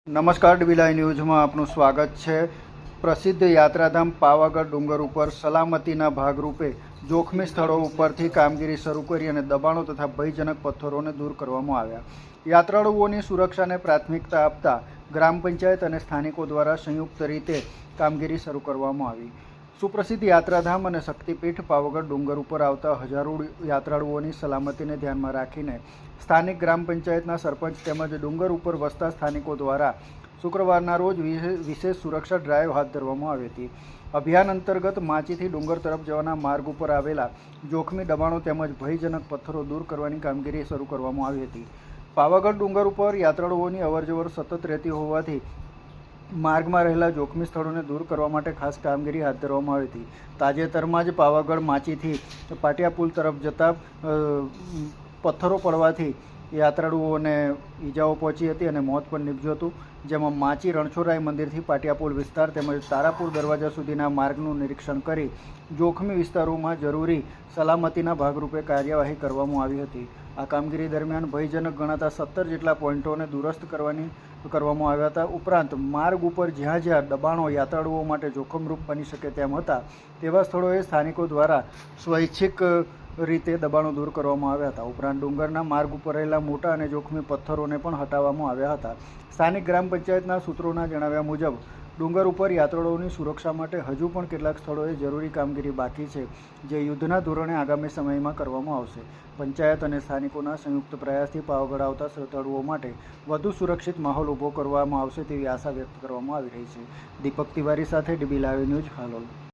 નમસ્કાર, ડીબી ન્યૂઝમાં આપનું સ્વાગત છે। પ્રસિદ્ધ યાત્રાધામ પાવાગઢ ડુંગર ઉપર સલામતીના ભાગરૂપે જોખમી સ્થળો ઉપરથી કામગીરી શરૂ કરી અને દબાણો તથા ભયજનક પથ્થરોને દૂર કરવામાં આવ્યા। યાત્રાળુઓની સુરક્ષાને પ્રાથમિકતા આપતા ગ્રામ પંચાયત અને સ્થાનિકો દ્વારા સંયુક્ત રીતે કામગીરી શરૂ કરવામાં આવી। સુપ્રસિદ્ધ યાત્રાધામ અને શક્તિપીઠ પાવાગઢ ડુંગર ઉપર આવતા હજારો યાત્રાળુઓની સલામતીને ધ્યાનમાં રાખીને સ્થાનિક ગ્રામ પંચાયતના સરપંચ તેમજ ડુંગર ઉપર વસતા સ્થાનિકો દ્વારા શુક્રવારના રોજ વિશેષ સુરક્ષા ડ્રાઈવ હાથ ધરવામાં આવી હતી। અભિયાન અંતર્ગત માચીથી ડુંગર તરફ જવાના માર્ગ ઉપર આવેલા જોખમી દબાણો તેમજ ભયજનક પથ્થરો દૂર કરવાની કામગીરી શરૂ કરવામાં આવી હતી। પાવાગઢ ડુંગર ઉપર યાત્રાળુઓની અવરજવર સતત રહેતી હોવાથી માર્ગમાં રહેલા જોખમી સ્થળોને દૂર કરવા માટે ખાસ કામગીરી હાથ ધરવામાં આવી હતી। તાજેતરમાં જ પાવાગઢ માચીથી પાટિયા પુલ તરફ જતા પથ્થરો પડવાથી યાત્રાળુઓને ઈજાઓ પહોંચી હતી અને મોત પણ નીપજ્યું હતું, જેમાં માચી રણછોડરાય મંદિરથી પાટિયા પુલ વિસ્તાર તેમજ તારાપુર દરવાજા સુધીના માર્ગનું નિરીક્ષણ કરી જોખમી વિસ્તારોમાં જરૂરી સલામતીના ભાગરૂપે કાર્યવાહી કરવામાં આવી હતી। આ કામગીરી દરમિયાન ભયજનક ગણાતા 17 જેટલા પોઈન્ટોને દુરસ્ત કરવામાં આવ્યા હતા। ઉપરાંત માર્ગ ઉપર જ્યાં જ્યાં દબાણો યાત્રાળુઓ માટે જોખમરૂપ બની શકે તેમ હતા તેવા સ્થળોએ સ્થાનિકો દ્વારા સ્વૈચ્છિક રીતે દબાણો દૂર કરવામાં આવ્યા હતા। ઉપરાંત ડુંગરના માર્ગ ઉપર રહેલા મોટા અને જોખમી પથ્થરોને પણ હટાવવામાં આવ્યા હતા। સ્થાનિક ગ્રામ પંચાયતના સૂત્રોના જણાવ્યા મુજબ ડુંગર ઉપર યાત્રાળુઓની સુરક્ષા માટે હજુ પણ કેટલાક સ્થળોએ જરૂરી કામગીરી બાકી છે, જે યુદ્ધના ધોરણે આગામી સમયમાં કરવામાં આવશે। પંચાયત અને સ્થાનિકોના સંયુક્ત પ્રયાસથી પાવાગઢ આવતા શ્રદ્ધાળુઓ માટે વધુ સુરક્ષિત માહોલ ઊભો કરવામાં આવશે તેવી આશા વ્યક્ત કરવામાં આવી રહી છે। દીપક તિવારી સાથે ડીબી ન્યૂઝ, હાલોલ।